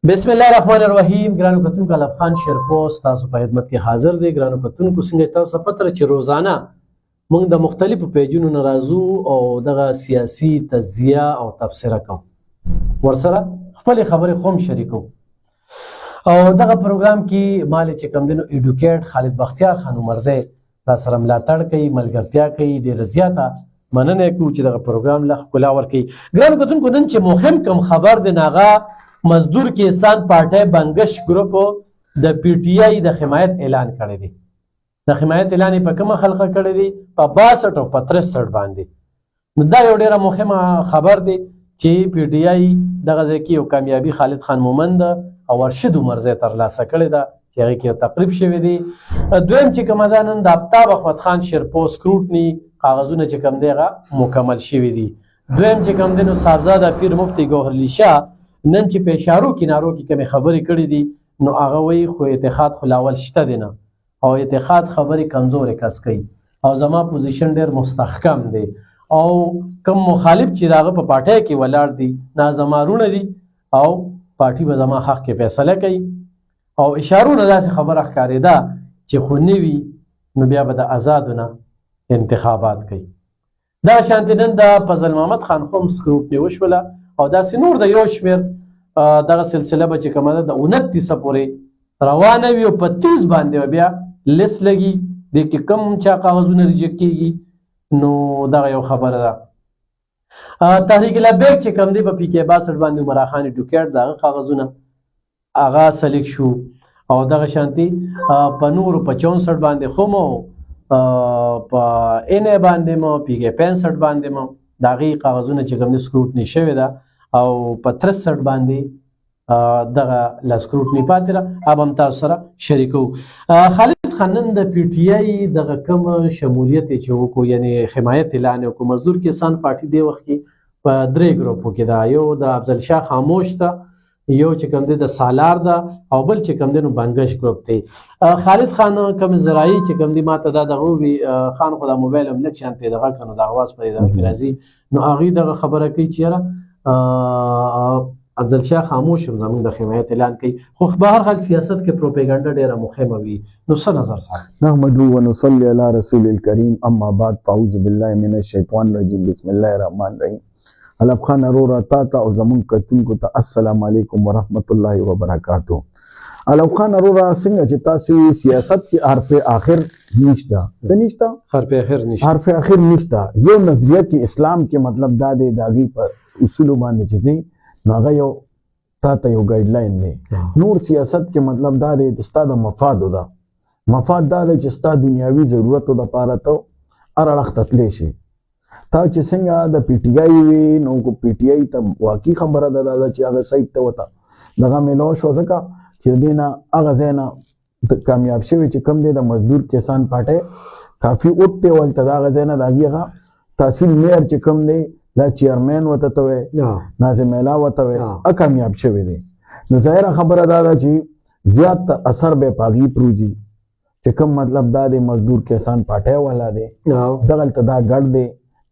بسم الله الرحمن الرحیم. ګرانو کتونکو الف خان شیرپوسټ تاسو په خدمت کې حاضر دی. ګرانو کتونکو څنګه تاسو پته چې روزانه موږ د مختلفو پیجونو نه راځو او دغه سیاسي تجزیه او تبصره کوو، ورسره خپل خبرې خوم شریکو. او دغه پروګرام کې مال چې کوم دینو ایډوکیټ خالد بختیار خان عمرزی را سره ملاتړ کوي، ملګرتیا کوي، ډېره زیاته مننه کوو چې دغه پروګرام له ښکلا ورکوي. ګرانو کتونکو نن چې مهم کوم خبر دی هغه مزدور کسان پارټۍ بنګش ګروپ د پی ټی آی د حمایت اعلان کړی دی. د حمایت اعلان په کومه خلقه کړی دی؟ په 62 او په 63 باندې. نو دا یو ډیره مهمه خبر دی چې پی ټی آی دغه ځای کې یو کامیابي خالد خان مومند او ارشد عمرزی ترلاسه کړې ده چې هغې کې یو تقریب شوی دی. دویم چې کومه ده نن د آفتاب احمد خان شیرپوسټ سکروټني کاغذونه چې کوم دی هغه مکمل شوي دي. دویم چې کوم دی نو صاحبزاده پیر مفتي ګوهرعلي شاه نن چې په اشارو کنارو کې کومې خبرې کړې دي نو هغه وایي خو اتحاد خو لاول شته دی نه، او اتحاد خبرې کمزورې کس کوي او زما پوزیشن ډېر مستحکم دی او کم مخالف چې د هغه په پارټۍ کې ولاړ دي نازمارونه دي او پارټي به زما حق کې فیصله کوي. او اشارو نه داسې خبره ښکارېده چې خو نه وي نو بیا به د آزادو نه انتخابات کوي. دا شانتې نن د فضل محمد خان خوم سکروټني وشوله او داسې نور د یو شمېر دغه سلسله به چې کومه ده د 29 پورې روانه وي او په 30 باندې به بیا لیست لګي دې کې کم چا کاغذونه ریجیکټ کېږي. نو دغه یو خبره ده. تحریک لبیک چې کوم دی په پی کې 62 باندې عمرا خان ایډوکیټ دغه کاغذونه هغه سلیک شو او دغه شانتي په نورو په 64 باندې خو مو په ان باندې مو پی کې 65 باندې مو د هغې کاغذونه چې کوم دی سکروټني شوې ده او په 63 باندې دغه لا سکروټني پاتې ده. اب هم تاسو سره شریکو. خالد خان نن د پی ټی آی دغه کوم شمولیت چې وکړو یعنی حمایت اعلان وکړو مزدور کسان پارټي دی وخت کې په 3 ګروپو کې ده. یو د افضل شاه خاموش ده، یو چې کوم دی د سالار ده او بل چې کوم دی نو بنګش ګروپ دی. خالد خان کوم زراعي چې کوم دی ماته دا دغه وي خان خو دا موبایل هم لږ شانتې دغه کنو د اواز په دغه کې راځي نو هغې دغه خبره کوي چې یاره افضل شاه خاموش هم زموږ د حمایت اعلان کوي. خو په هر حال سیاست کې پروپیګنډا ډېره مهمه وي. نو څه نظر سره نحمدو ونصلي علی رسول الکریم اما بعد فاعوذ بالله من الشیطان الرجیم بسم الله الرحمن الرحیم. الف خان ارورا تا او زمون کتونکو ته السلام علیکم ورحمت الله وبرکاتہ. الف خان ارورا څنګه چې تاسو سیاست کې حرف اخر نشته د نشته حرف اخر نشته حرف اخر نشته. یو نظریه کې اسلام کې مطلب دا دی داغي پر اصول باندې چې دی هغه یو تاته یو ګایډلاین دی. نور سیاست کې مطلب دا دی چې ستا د مفاد ده مفاد دا دی چې ستا دنیاوي ضرورتو دپاره ته هر اړخ ته تللی شي. تا چې څنګه د پی ټی آی وي نو کو پی ټی آی ته واقعي خبره ده دا چې هغه سایټ ته وته دغه میلو شو ځکه چې د دې نه هغه ځای نه کامیاب شوي چې کوم دی د مزدور کسان پارټۍ کافي اوټ دی ولته د هغه ځای نه د هغې هغه تحصیل میر چې کوم دی دا چیرمین ورته ته وی ناظم اعلی ورته وی کامیاب شوی دی. نو ظاهره خبره دا ده چې زیات اثر به په هغې پروځي چې کوم مطلب دا دی مزدور کسان پارټۍ والا دی دغلته دا ګډ دی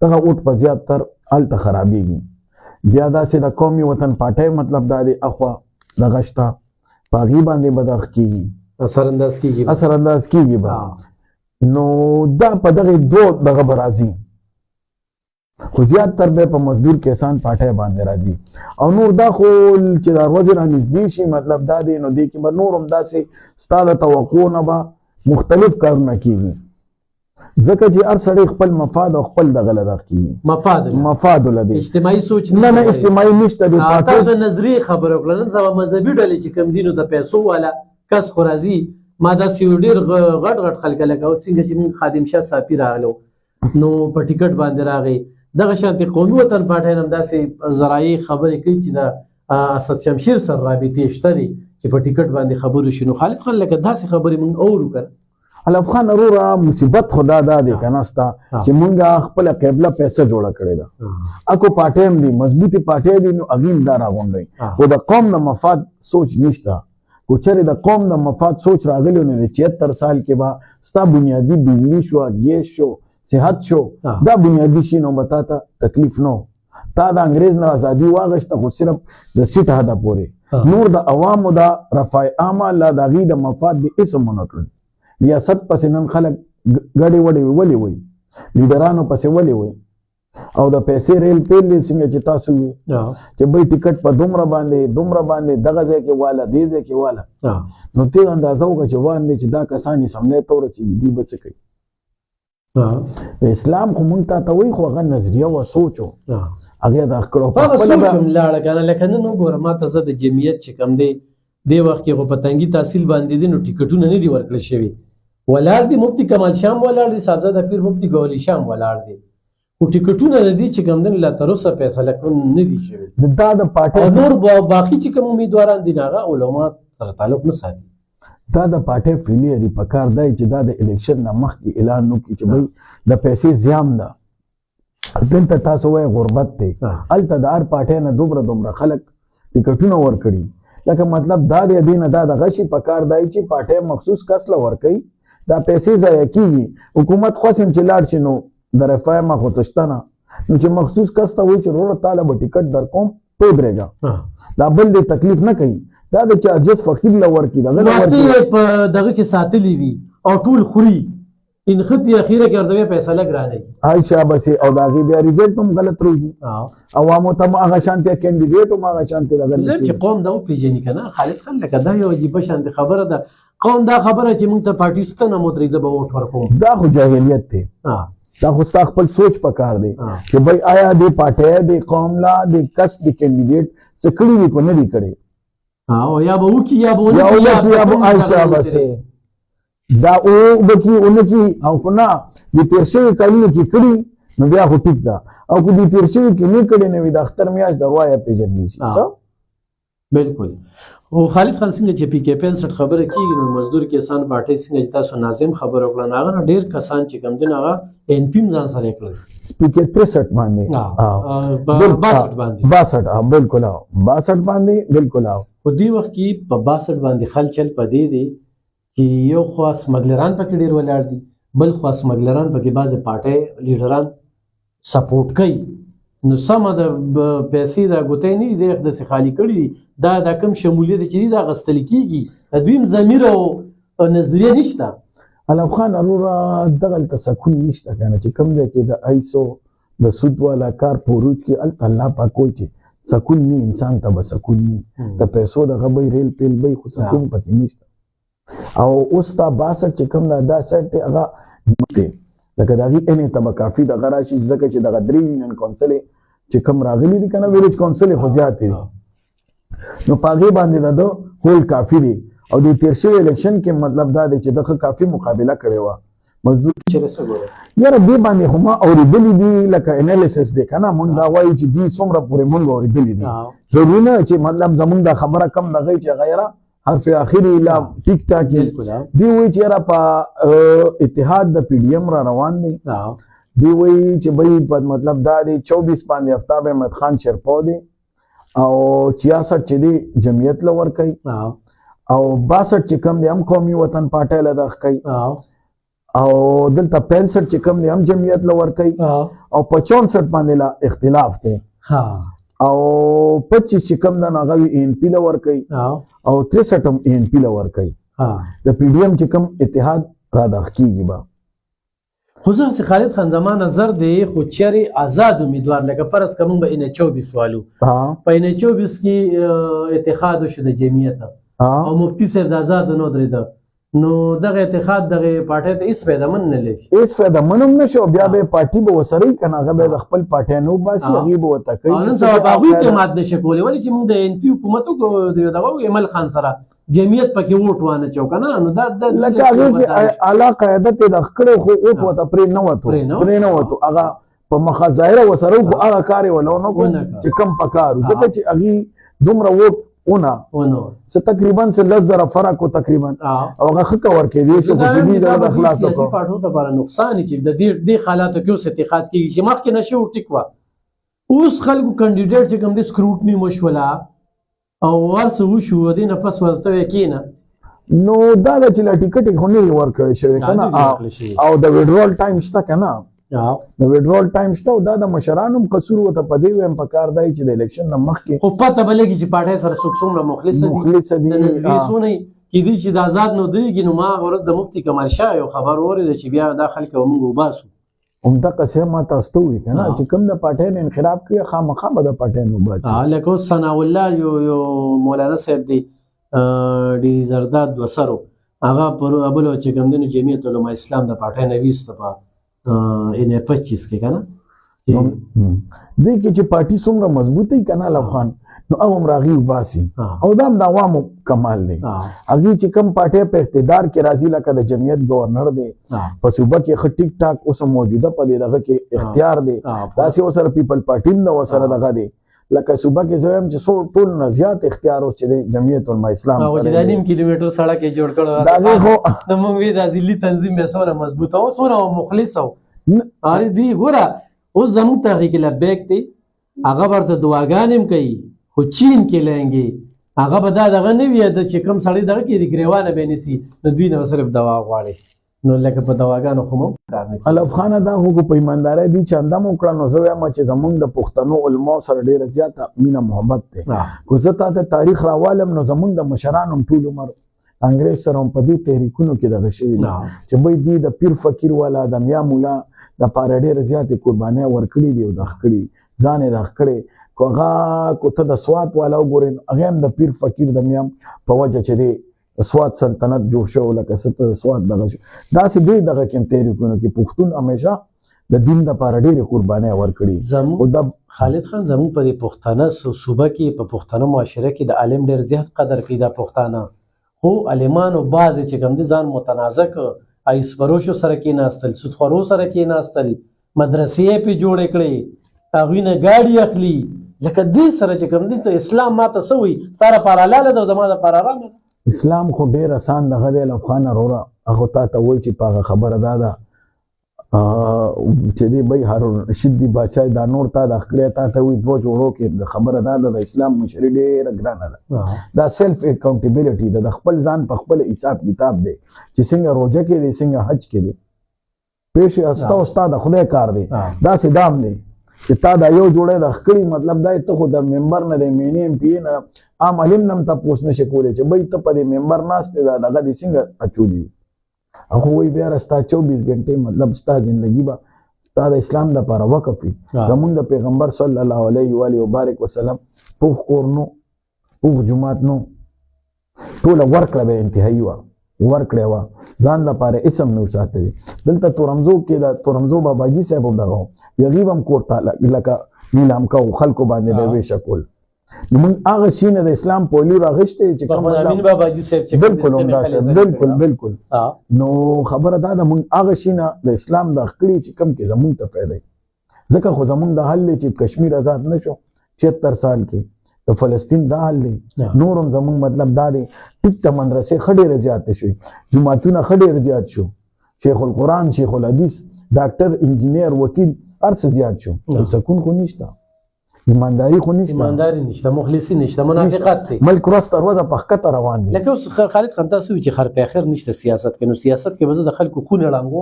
دغه اوټ په زیاتتر هلته خرابېږي. بیا داسې د قومي وطن پارټۍ مطلب دا دی اخوا دغه شته په هغې باندې به دغه کېږي اثرانداز کېږي به. نو دا په دغې دو دغه به راځي خو زیاتتر به په مزدور کسان پارټۍ باندې راځي. او نور دا خو چې دا ورځې رانږدې شي مطلب دا دی نو دې کې به نور هم داسې ستا د توقع نه به مختلف کارونه کېږي ځکه چې هر سړی خپل مفاد او خپل دغه له دغه کېږي مفاد ولدی اجتماعي سوچ نه نه اجتماعي نشته دی. تاسو نظري خبره وکړه نن سبا مذهبي ډلې چې کوم دي نو د پیسو والا کس خو راځي. ما داسې یو ډېر غټ غټ خلک لکه څنګه چې موږ خادم شاه صافي راغلو نو په ټیکټ باندې راغی دغه شانتې قومي وطن پارټۍ هم داسې زراعي خبرې کوي چې د اسد شمشیر سره رابطې شته دي چې په ټیکټ باندې خبرې شي. نو خالد خان لکه داسې خبرې موږ اورو که الف خان ارورا مصیبت خدا دا دی که نه ستا چې مونږ خپله قبله پیسه جوړه کړې ده اکو پارټۍ هم دي مضبوطې پارټۍ دي نو هغې هم دا راغونډوي خو د قوم د مفاد سوچ نشته. کو چېرې د قوم د مفاد سوچ راغلی نو د 76 سال کې به ستا بنیادي بجلي شوه ګیس شو صحت شو دا بنیادي شي نو به تا ته تکلیف نه تا د انګريز نه ازادي واغشته خو صرف د سیټ هدا پورې نور د عوامو د رفع عامه لا د غي د مفاد د اسم منکړ ریاست پس نن خلک غړي وړي ولي وي لیډرانو پس ولي وي او د پیسې ریل پیل څنګه چې تاسو وي چې به ټیکټ په دومره باندې دغه ځای کې والا دې ځای کې والا نو ته اندازه وکړه چې باندې چې دا کسان سمنے تور سي دي بچ کوي اسلام خو مونږ ته وایي خو هغه نظریه و سوچو هغه د کړو په سوچم لاړه کنه لکه نن وګوره ما ته زه د جمعیت چې کم دی د وخت کې خو پتنګي تحصیل باندې دي نو ټیکټونه نه دي ورکړل شوی ولار دي مفتی کمال شام ولار دي صاحبزاده پیر مفتی ګولی شام ولار دي او ټیکټونه د دې چې کم دن لا تر اوسه فیصله کړو نه دي شوی دا د پارټي نور باقي چې کوم امیدواران دي هغه علما سره تعلق نه ساتي دا د پارټي فیلیری په کار دی چې دا د الیکشن نه مخکې اعلان وکړي چې بھئی د پیسې زیام ده دلته تاسو وایي غربت دی هلته د هر پارټۍ نه دومره خلک ټیکټونه ورکړي لکه مطلب دا دی دې نه دا دغه شي په کار دی چې پارټۍ مخصوص کس له ورکوي دا پیسې ضایع کېږي حکومت خواسم چې لاړ شي نو د رفاه ما خو تشته نه نو چې مخصوص کس ته وایي چې وروره تاله به ټیکټ در کوم پوه درېږه دا بل دې تکلیف نه کوي دا د چارجز فقیر لور کی دغه ماته په دغه کې ساتلی وي او ټول خوري ان خطي اخیره کې ورته فیصله ګرانه عائشہ بس او داغي بیا ریزلټ هم غلط روزي عوامو ته هغه شانتي کینډیډیټ هم هغه شانتي دغه چې قوم دا پیژني کنه خالد خان لکه دا یو عجیب شانتي خبره ده قوم دا خبره چې موږ ته پاکستان مدريزه به ووټ ورکوم دا خو جاهلیت دی دا خو ستا خپل سوچ پکار دی چې بھئی آیا دی پارټي دی قوم لا دی کس دی کینډیډیټ څه کړی وي کو نه دی کړی او یا به وکی یا به ونکی یا به عائشہ بسه دا او بکی اونکی او کنا د تیرشوی کلونو کې کړي نو بیا خو ټیک ده او کو د تیرشوی کې نه کړي نو د اختر میاش دروایا پیژندلی شي بالکل او خالد خان څنګه چې پی کې 65 خبره کیږي نو مزدور کسان پارټي څنګه چې تاسو ناظم خبر وکړه هغه ډیر کسان چې کم دین هغه ان پی ځان سره کړل پی کې 63 باندې 62 بالکل 62 باندې بالکل په دې وخت کې په 62 باندې خلچل پدې دي چې یو خاص مګلران پکې ډیر ولاړ دي بل خاص مګلران پکې بعضه پارټي لیډران سپورټ کوي نو سمه د پیسې د غوتې نه دی د خالی کړي دا د کم شمولیت چې دا غستل کیږي د دویم ضمیر او نظریه نشته علم خان ارورا دغه تسکون نشته کنه چې کم دی چې د ایسو د سود والا کار پوروج کې الله پاک کوئی چې سکون نی انسان ته به سکون نی د پیسو د غبي ریل پیل به خو سکون پکې نشته او اوس تا 62 چې کم دا سټ هغه لکه دغه انې ته کافي د غراشي ځکه چې د غدري یونین کونسل چې کم راغلي دي کنه ویلیج کونسل خو زیات دي نو پاغي باندې د هول کافي دي او د تیرشي الیکشن کې مطلب دا دی چې دغه کافي مقابله کړي و مزدور چې رسو ګوره یاره دې باندې هم اوریدلې دي لکه انالیسس دی کنه مونږ دا وایي چې دې څومره پورې مونږ اوریدلې دي ضروري نه چې مطلب زمونږ دا خبره کم نه غي چې غیره حرف اخیری لا ټیک ټاک دی وی چې را په اتحاد د پی ډی ایم را روان دي دی وی چې بې په مطلب دا دی 24 باندې آفتاب احمد خان شرپو دی او 66 چې دی جمعیت لور کوي او 62 چې کم دی هم قومي وطن پارټي له دغ کوي او دلته 65 چې کم دی هم جمعیت لور کوي او 65 باندې لا اختلاف دی او 25 چې کم دا هغه ان پی لور کوي او 63 هم ان پی لور کوي د پی ډی ایم چې کم اتحاد را دغ کیږي با خو زه خالد خان زما نظر دی خو چیرې آزاد امیدوار لکه فرض کوم به ان 24 والو په ان 24 کې اتحاد شو د جمعیت او مفتی صاحب د آزاد نو درېده نو دغه اتحاد دغه پارټي ته هیڅ فایده من نه لګي هیڅ فایده منم نشو بیا به پارټي به وسري کنه هغه به خپل پارټي نو باسي هغه به وته کوي نن سبا هغه اعتماد نشي کولای ولی چې موږ د ان پی حکومت کو دغه ایمل خان سره جمعیت پکې ووټ وانه چو کنه نو دا لکه هغه اعلی قیادت د خکړو خو اوټ وته پرې نه وته هغه په مخه ظاهره وسره خو هغه کار ولونه کو چې کم پکارو ځکه چې هغه دومره ووټ اونو څه تقریبا څه لزر فرق تقریبا او هغه خکه ورکې دي چې په دې د اخلاص سیاسي پارټو ته لپاره نقصان چې د دې حالاتو کې اوس اتحاد کېږي چې مخکې نشو ټیکوا اوس خلکو کاندیډیټ چې کوم د سکروټنی مشولا او ورسو وشو د نه پس ورته کېنه نو دا چې لا ټیکټ خو نه ورکړی شوی کنه او د ویډرول ټایم شته کنه د وډرول ټایم شته او دا د مشرانو قصور وته پدې ویم په کار دی چې د الیکشن نه مخکې خو پته بلګي چې پارټي سره څوک څومره مخلص دي د نسبي سونه کې دي چې د آزاد نو دیږي نو ما ورځ د مفتی کمال شاه یو خبر اورید چې بیا دا خلک موږ وباسو همدا قسم ما تاسو ته وی کنه چې کوم د پټین انقلاب کې خامخا به د پټین وباسي لکه ثنا الله یو مولانا صاحب دی ډي زرداد وسرو هغه پر ابلو چې کوم د جمعیت علماء اسلام د پټین ویست په ان 25 کې کنه دې کې چې پارټي څومره مضبوطی کنه افغان نو هغه راغي وباسي او دا د عوامو کمال دی هغه چې کوم پارټي په اقتدار کې راځي لکه د جمعیت گورنر دی په صوبه کې خ ټیک ټاک اوس موجوده په دغه کې اختیار دی داسې اوسره پیپل پارټي نو وسره دغه دی لکه صوبه کې زویم چې ټول نه زیات اختیار اوس چې جمعیت علماء اسلام او چې د نیم کیلومتر سړک یې جوړ کړو دا خو نو موږ وی د ځلی تنظیم به سره مضبوط او سره مخلص او اره دی ګوره اوس زموږ تحریک لبیک دی هغه ورته دعاګانې کوي خو چین کې لنګي هغه به دا دغه نه وي چې کوم سړی دغه کې د ګریوانه به نسی نو دوی نه صرف دوا غواړي نو لکه په دواګانو خو مو کار نه کوي الافغان دا خو په ایمانداري دي چې اندام وکړه نو زه وایم چې زمونږ د پښتنو علما سره ډیره زیاته مینه محبت ده خو زه ته تاریخ راوالم نو زمونږ د مشرانو ټول عمر انګريز سره په دې تحریکونو کې دغه شوی چې به دې د پیر فقیر والا د میا مولا د پاره ډیره زیاته قرباني ورکړي دي او د خکړي ځان یې د خکړي کوغه کوته د سوات والا وګورئ هغه هم د پیر فقیر د میام په وجه چې دی سوات سلطنت جوړ شو لکه ست سوات دغه دا سې دی دغه کوم تحریکونو کې پښتون همیشه د دین د پاره ډېر قرباني ورکړي او د خالد خان زمو په پښتانه صوبه کې په پښتنو معاشره کې د عالم ډېر زیات قدر کوي د پښتانه خو عالمانو بعض چې کوم دي ځان متنازع ک ایس پروشو سره کې ناستل سودخورو سره کې ناستل مدرسې په جوړ کړي هغه نه گاډي اخلي لکه دې سره چې کوم دي ته اسلام ماته سوی ستاره پارالاله د زمانه پارارام اسلام خو ډیر آسان دغه د افغان رورا هغه ته وای چې پاغه خبره ده چې دی به هارون رشید دی بچای دا نور تا د خپل ته وي دوه جوړو کې د خبره ده د اسلام مشری ډیر ګرانه ده دا سیلف اکاونټیبিলিټي د خپل ځان په خپل حساب کتاب دی چې څنګه روزه کې دی څنګه حج کې دی پېښه استا استاد خدای کار دی دا سیدام دی چې تا دا یو جوړه د خکړی مطلب دا ته خو د ممبر نه د مینې ام پی نه عام علم نم تاسو نشي کولای چې به ته په دې ممبر ناشته دا دغه د څنګه اچولي هغه وی بیا راستا 24 غنټه مطلب ستا ژوندۍ با ستا د اسلام د لپاره وقف وي زمونږ د پیغمبر صلی الله علیه و آله وبارک وسلم په کورنو په جمعات نو ټول ورکړه به انتهایی وا ورکړه وا ځان لپاره اسم نو ساتي دلته تورمزو کې دا تورمزو باباجي صاحب دغه یغیب هم کوړه لکه نیلام کو خلکو باندې به وشکول نو موږ هغه شینه د اسلام پولی راغشته چې کوم امین باباجي صاحب چې بالکل نو خبره دا ده موږ هغه شینه د اسلام د خکړی چې کم کې زموږ ته پیدا ځکه خو زموږ د حل چې کشمیر آزاد نشو 76 سال کې د فلسطین دا حل نورم زموږ مطلب دا دی ټیک ته مدرسې خډې زیات شوي جمعتونه خډې زیات شو شیخ القرآن شیخ الحدیث ډاکټر انجینیر وکیل ارس زیات شو سکون خو نشته ایمانداری خو نشته ایمانداری نشته مخلصی نشته منافقت دی ملک راست روزه په خطر روان دي لکه اوس خالد خان تاسو چې خرف اخر نشته سیاست کې نو سیاست کې به د خلکو خون لړنګو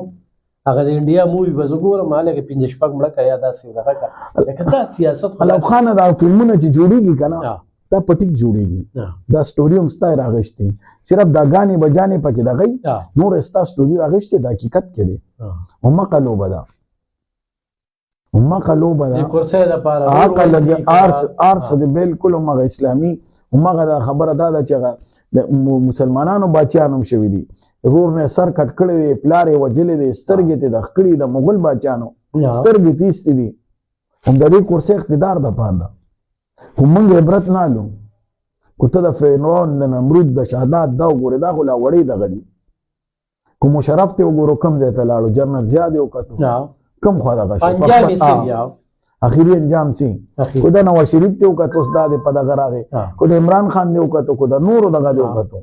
هغه د انډیا مووی به زګورم هغه 15 شپږ مړه یا داسې دغه لکه دا سیاست خلک خان دا فلمونه چې جوړیږي کنه دا پټیک جوړیږي دا سټوري هم ستای راغشتي صرف دا غاني بجاني پکې دغه نور استا سټوري راغشتي د حقیقت کې دي هم قلوب ده وما قلوب دا کورسه د پاره عقل د ارس د بالکل مغه اسلامي ومغه دا خبره دا چې د مسلمانانو بچیانو شوی دي رور نه سر کټ کړی پلارې وجلې د سترګې ته د خکړی د مغول بچیانو سترګې تیستې دي هم د دې کورسه اقتدار د پاره هم عبرت نه لو کوته د فرعون د نمرود د شهادت دا وګوره دا غلا وړي د غدي کوم شرف ته وګورو کم ځای ته لاړو جنرال زیاد یو کتو کم خو دا انجام یې بیا اخیری انجام سي کو دا نواز شریف ته وکړو اوس دا په دغه راغی کو د عمران خان دی وکړو کو دا نور دغه دی وکړو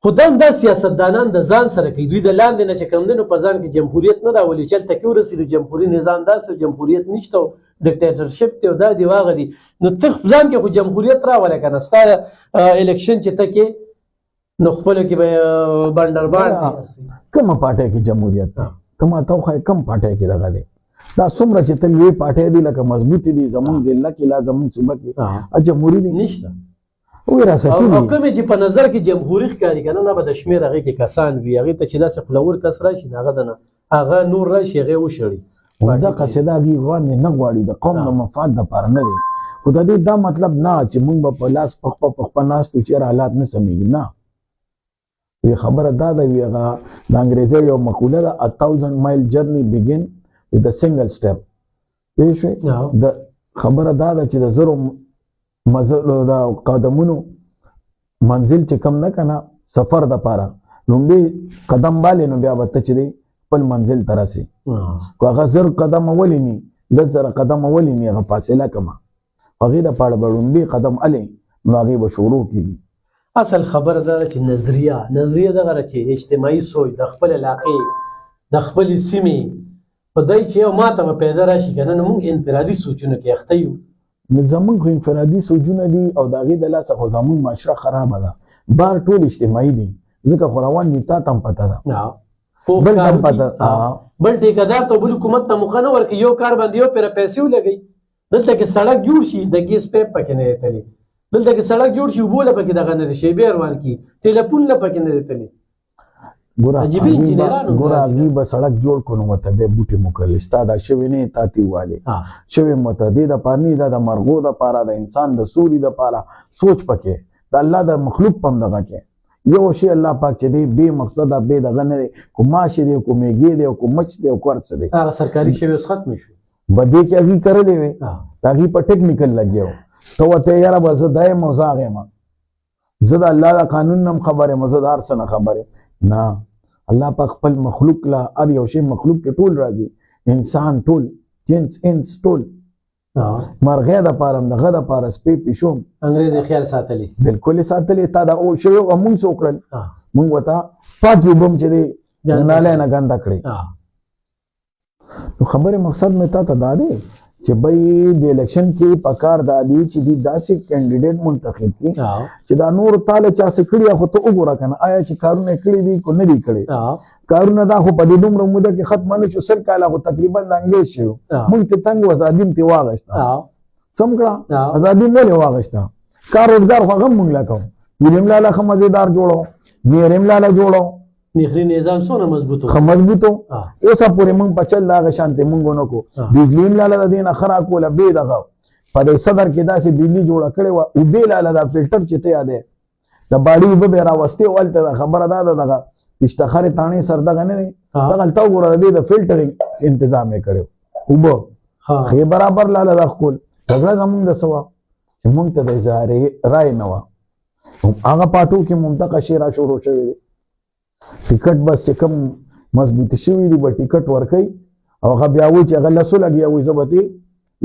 خدام د سیاستدانان د ځان سره کوي دوی د لاندې نه چې کوم دنو په ځان کې جمهوریت نه راولي چې تل کې ورسېږي جمهوریت نظام داسې جمهوریت نشته ډیکټیټرشپ ته دا دی واغ دي نو ته ځان کې خو جمهوریت راولې کنه ستاره الیکشن چې تکي نو خپل کې به بندربان کومه پارټي کې جمهوریت ته ما ته خو کم پټه کې دغه دی دا څومره چې تل وی پټه دی لکه مضبوطی دي زمونږ ضلع کې لا زمونږ صوبه کې جمهوریت دي نشته وې را سکی او کومې چې په نظر کې جمهوریت ښکاري کنه نه به د شمیر هغه کې کسان وي هغه ته چې داسې خلور کس راشي هغه دنه هغه نور راشي هغه وشړي دا قصیده وی غواړي نه غواړي د قوم د مفاد لپاره نه دی خو د دې دا مطلب نه چې موږ به په لاس په ناستو چې حالات نه سمېږي نه وی خبره دا ده وی هغه د انګریزي یو مقوله ده 1000 mile journey begin with a single step پوه شوې د خبره دا ده چې د زرو د قدمونو منزل چې کم نه کنه سفر د پاره لومړی قدم باندې نو بیا به ته چې دی خپل منزل ته راسې که هغه زر قدم اولی ني 10,000 قدم اولی ني هغه فاصله کمه هغې دپاره به لومړي قدم الې نو هغې به شروع کېږي اصل خبره دا چې نظریه دغه چې اجتماعي سوچ د خپل علاقې د خپل سیمې په دای چې یو ماته به پیدا راشي کنه نو موږ انفرادي سوچونه کې اخته یو زمونږ خو انفرادي سوچونه دي او د هغې د لاسه خو زمونږ معاشره خرابه ده بار ټول اجتماعي دي ځکه خو روان دي تا ته هم پته ده بل هم پته بل ټیکهدار ته بل حکومت ته موقع نه ورکوي یو کار باندې یو پېره پیسې ولګوي دلته کې سړک جوړ شي د ګیس پیپ پکې نه راتلی دلته کې سړک جوړ شي اوبه له پکې دغه نه شیبې روان کړي ټیلیفون له پکې نه راتلی ګوره هغې به سړک جوړ کړو نو ورته بیا بوټې مو کړلې ستا دا شوې نه تا تې ووالې شوې مو ته دې دپاره نه دا د مرغو دپاره د انسان د سوري دپاره سوچ پکې د الله د مخلوق په هم دغه کې یو شی الله پاک چې دی بې مقصده بې دغه نه دی کو ماشې دی کو میږې دی کو مچ دی کو هر څه دی هغه سرکاري شوی اوس ختمې شوې بدې کې هغې کرلې وې د هغې په ټیکنیکل لګیا و ته ورته یاره به زه دا یم او زه هغه یم زه د الله د قانون نه هم خبر یم زه د هر څه نه خبر یم نه الله پاک خپل مخلوق لا هر یو شی مخلوق کې ټول راځي انسان ټول جنس انس ټول مرغۍ دپاره هم دغه دپاره سپی پیشو انګریز یې خیال ساتلی بلکل یې ساتلی تا دا او شوی او مونږ څه وکړل مونږ ورته پاکې اوبه هم چې دی نالی نه ګنده کړې نو خبرې مقصد مې تا ته دا دی چې بھائی د الیکشن کې پکار دا دی چې دی داسې کینډیډیټ منتخب کړي چې دا نور تاله چا څه کړي خو ته وګوره کنه آیا چې کارونه کړي دي کو نه دي کړي کارونه دا خو په دې دومره موده کې ختم نه شو 100 کاله خو تقریبا د انګلیس شو مونږ ته تنګ وزادیم ته واغښتا سم کړه ازادي مولې واغښتا کار روزګار خو هم مونږ لا کوم ویلیم لاله خو مزیدار جوړو نیریم لاله جوړو نخري نظام څونه مضبوطو مضبوطو اوسه پورې مونږ په چل دغه شانتې مونږ ونه کو بجلی لاله د دې نه خرا کوله بې دغه په دې صدر کې داسې بجلی جوړه کړې وه اوبې لاله دا فلټر چې ته یادې د باړي اوبه به یې راوستې ولته دا خبره دا ده دغه پشتخرې تاڼې سر دغه نه دی دغلته وګوره د دې د فلټرینګ انتظام یې کړی اوبه ښې برابر لاله دا ښکول جګړه زمونږ د څه وه چې مونږ ته د اظهار رای نه وه هغه پاټو کې ممتقه شی را شروع شوی دی ټیکټ بس چې کوم مضبوطی شوي دي به ټیکټ ورکوي او هغه بیا وایي چې هغه لسو لګیا وایي زه به ترې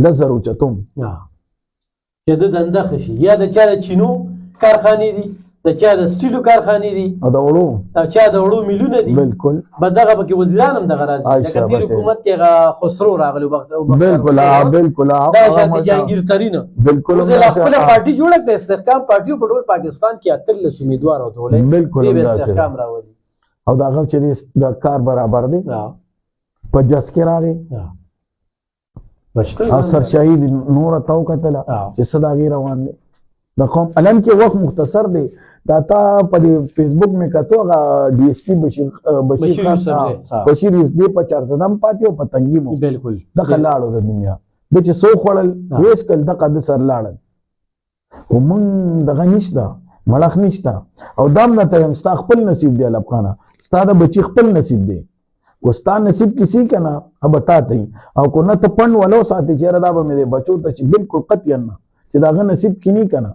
10,000 اوچتوم چې د دنده ښه شي یا د چا د چینو کارخانې دي د چا د سټیلو کارخانې دي او د وړو او چا د وړو میلونه دي بالکل به دغه پکې وزیران هم دغه راځي لکه تېر حکومت کې هغه خسرو راغلی بالکل بالکل دا شانتي جهانګیر ترینه بالکل زه خپله پارټي جوړه کړه استحکام پارټي په ټول پاکستان کې 13 امیدوار او ټولې بالکل استحکام راولي او دا هغه چې د کار برابر دی په جس کې راغی او سرشاهي نور ته وکتله چې څه د هغې روان دی د قوم علم کې وخت مختصر دی دا تا په دې فیسبوک مې کتو هغه ډي ایس پي بشیر یوسف دی په 400 هم پاتې او په تنګي مو بالکل دغه لاړو د دنیا د چې څو خوړل ویس کل دغه د سر لاړل خو مونږ دغه نشته مړخ نشته او دام نه ته یم ستا خپل نصیب دی الافغانه ستا د بچي خپل نصیب دی کو ستا نصیب کسی که نه اب تا ته او کو نه ته پند ولو ساتي چېرې دا به مې د بچو ته چې بالکل قطعا نه چې د هغه نصیب کې نه که نه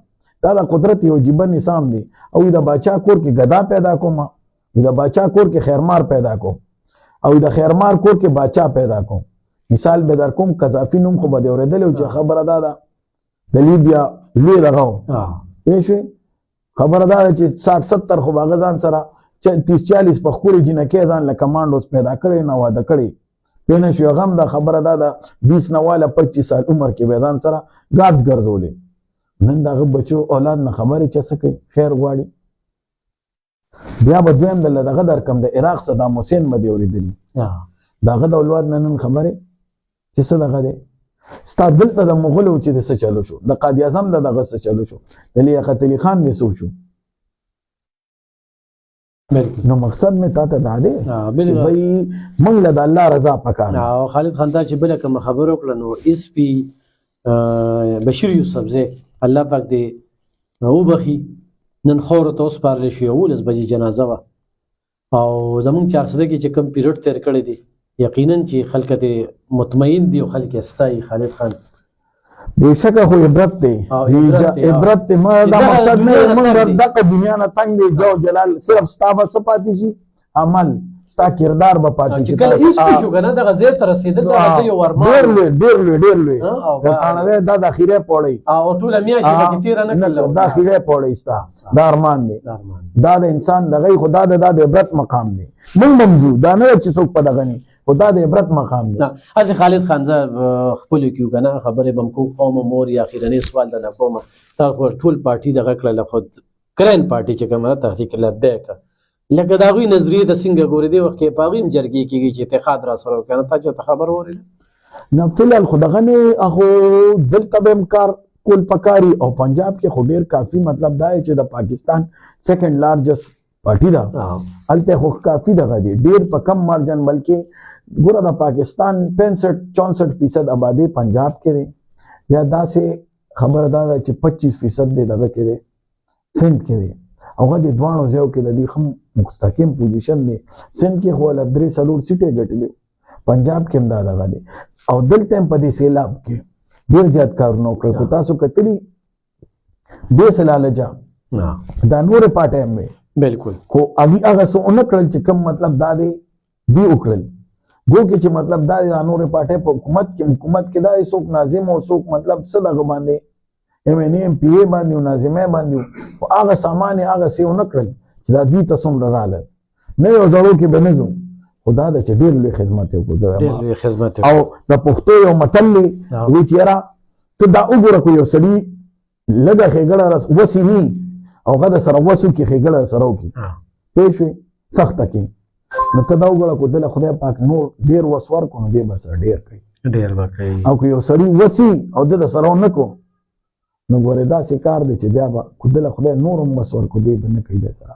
دا د قدرت یو عجیبه نظام دی او د باچا کور کې ګدا پیدا کوم د باچا کور کې خیرمار پیدا کوم او د خیرمار کور کې باچا پیدا کوم مثال به در کوم قذافي نوم خو به دې اورېدلی چې خبره دا ده د لیبیا لوی دغه و پوه شوې خبره دا ده چې 60-70 خو به هغه ځان سره 30-40 په ښکلې جینکۍ ځان له کمانډوس پیدا کړی نه واده کړی پوه نه شوې هغه هم دا خبره دا ده 20 نه واله 25 سال عمر کې به ځان سره ګاز ګرځولې نن دغه بچو اولاد نه خبرې چې څه کوي خیر غواړي بیا به دویم دله دغه درکم د عراق صدام حسین به دې اورېدلي داغه د اولاد نن خبره چې څه دغه دی ستا دلته د مغولو چې د څه چلو شو د قائد اعظم دغه څه چلو شو د لیاقت علي خان دې څه شو نو مقصد مې تا ته دا دی چې بھائی موږ له د الله رضا پکار او خالد خان دا چې بله کوم خبره وکړه نو اس پی بشیر یوسف زی الله پاک دې وبخي نن خور ته وسپارل شي 11 بجې جنازه وه او زمونږ 400 کې چې کوم پیریډ تیر کړی دی یقینا چې خلک ته مطمئن دي او خلک استای خالد خان बेशक خو عبرت دی عبرت دی ما دا مقصد نه موږ دغه دنیا نه تنگ دی جو جلال صرف ستابه سپاتې شي عمل ستا کردار به پاتې شي کله هیڅ شو کنه دغه زه تر رسیدل دا یو ورما ډېر لوی دا تانه دا د اخیره پوړی او ټول میاشي کې تیر نه کړل دا اخیره پوړی ستا دا ارمان دی دا د انسان دغه خدا د عبرت مقام دی موږ موجود دا نه چې څوک په دغه نه خدا د عبرت مقام دی از خالد خان ز خپل کیو کنه خبره بم کو قوم مور یا اخیرنی سوال د کوم تا ټول پارټي دغه کړل خود کرین پارټي چې کومه تحقیق لبیک لکه دا غوی نظریه د څنګه ګورې دی وخت کې پاغیم جرګي کېږي چې اتحاد را سره کنه تا چې خبر اورې نه فلال خدغه نه اخو دلته به امکار کول پکاري او پنجاب کې خو ډیر کافي مطلب دا چې د پاکستان سیکنډ لارجست پارټي دا الته خو کافي دغه دی ډیر په کم مارجن بلکې ګوره د پاکستان 65-64% آبادی پنجاب کې دی یا داسې خبره دا ده چې 25% دی دغه کې دی سند کې دی هغه د دوانو ځایو کې د دې هم مستقیم پوزیشن دی سند کې خو له 3-4 سیټې ګټلې پنجاب کې هم دا دغه دی او دلته هم په دې سیلاب کې ډېر زیات کارونه وکړل خو تاسو کتلي دې سلالجه دا نورې پاټۍ هم وې بالکل خو هغه څه ونه کړل چې کوم مطلب دا دی دوی وکړل گو کې چې مطلب دا دی نورې پاټۍ په حکومت کې دا څوک ناظم او څوک مطلب څه دغه باندې MNA MPA باندې او ناظمه باندې او هغه سامان هغه څه ونه کړل چې دا دوی ته څومره راغله نه یو ضرور کې به نظم خدا د چې ډېر لوی خدمت وکړو او د پښتو یو متل دی وی چې یاره ته دا وګوره کو یو سړي لږه ښېګړه وسې وي او هغه د سره وسو کې ښېګړه سره وکړي پوه شوې سخته کې نو ته دا وګوره کو دله خدای پاک نور ډېر وس ورکړو نو دی به سره ډېر کوي او که یو سړي وسي او د سره ونه کړو نو ګوره داسې کار دی چې بیا به کدله خدای نور هم وس ورکړو دی به نه کوي دی سره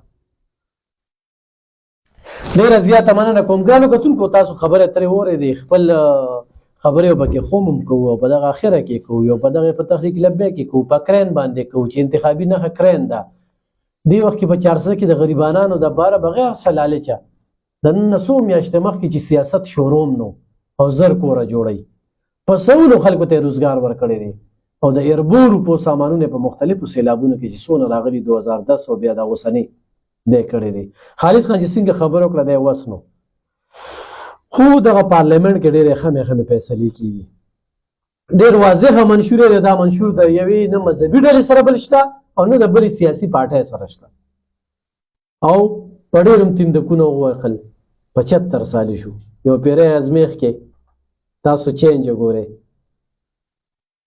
ډېره زیاته مننه کوم ګرانو کتونکو تاسو خبره ترې اورېدې خپل خبرې به کې خوم هم کوو او په دغه اخره کې کوو یو په دغه په تحریک لبیک کې کوو په کرین باندې کوو چې انتخابي نښه کرین ده دې وخت کې په 400 کې د غریبانانو دپاره بغیر څه لالچه د نن څو میاشتې مخکې چې سیاست شوروم نو او زر کوره جوړوي په سلو خلکو ته روزګار ورکړی دی او د اربو روپو سامانونه په مختلفو سیلابونو کې چې څونه راغلي 2010 او بیا د اوسنۍ دی کړی دی خالد خان چې څنګه خبره وکړه دی وس نو خو دغه پارلیمنټ کې ډېرې خمې فیصلې کېږي ډېر واضحه منشور دی دا منشور د یوې نه مذهبي ډلې سره بل شته او نه د بلې سیاسي پارټۍ سره شته او په ډېر هم تندکونه ووهل 75 سالې شو یو پیری ازمیخ کې تاسو چینج وګورئ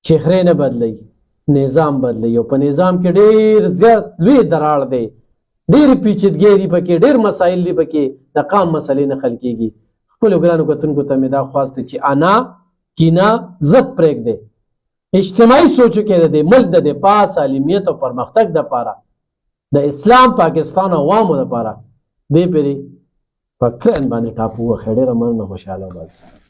چهرې نه بدلی نظام بدلی او په نظام کې ډېر زیات لوی دراړ دی ډېر پیچیدګۍ دي پکې ډېر مسایل دي پکې د قام مسلې نه حل کېږي خپلو ګرانو کتونکو ته مې دا خواست دی چې انا کینه ضد پرېږدئ اجتماعي سوچو کې د دې ملک د دفاع سالمیت او پرمختګ دپاره د اسلام پاکستان عوامو دپاره دې پرې په کرن باندې ټاپو وخی ډېره مننه خوشحاله وباسئ